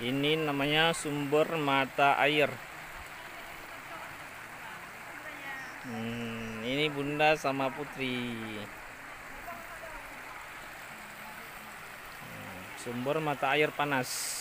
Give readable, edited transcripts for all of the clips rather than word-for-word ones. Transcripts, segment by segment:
Ini namanya sumber mata air. Ini Bunda sama Putri. Sumber mata air panas.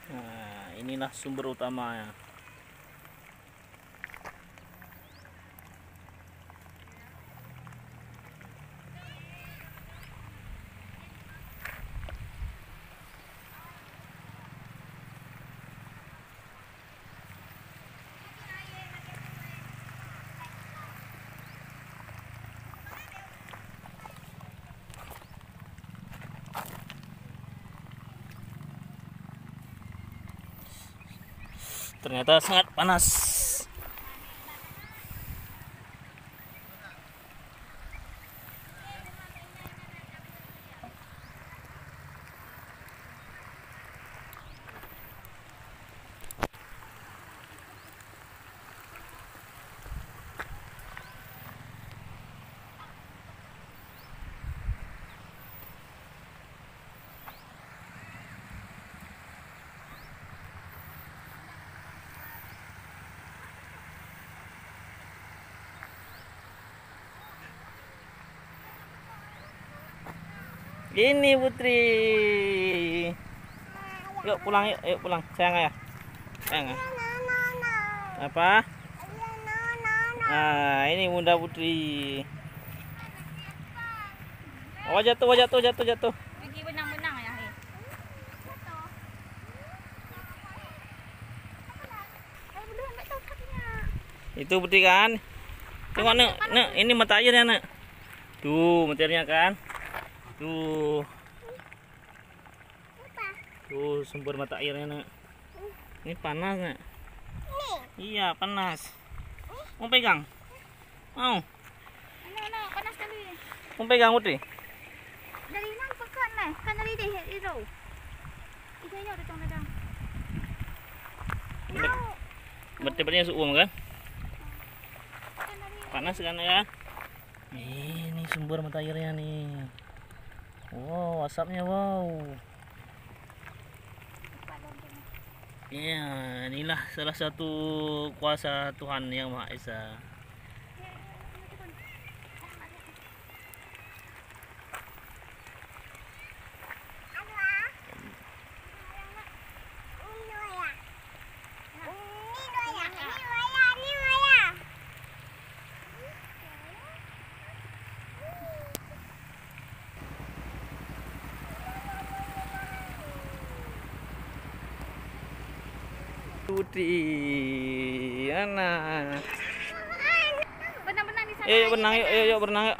Nah, inilah sumber utamanya. Ternyata sangat panas. Ini Putri. Yuk pulang, yuk pulang. Sayang ya. Sayang ya. Apa? Nah, ini Bunda Putri. Oh, jatuh, jatuh, jatuh, jatuh. Lagi benang-benang ya. Itu Putri kan? Tengok nek, ini mata airnya nek. Tuh, mata airnya kan? Tuh sumber mata airnya nek. Ini panas nek. Iya panas. Mau pegang? Mau? Panas kali. Mau pegang Putri? Dari mana pekat lah? Kan dari dia itu. Itu aja udah tong-tong. Berarti suum kan? Panas kan ya? Ini sumber mata airnya nih. Wow, asapnya wow. Ya, inilah salah satu kuasa Tuhan Yang Maha Esa. Putri, anak. Benang-benang di sana. Yuk, berenang yuk, yuk berenang yuk.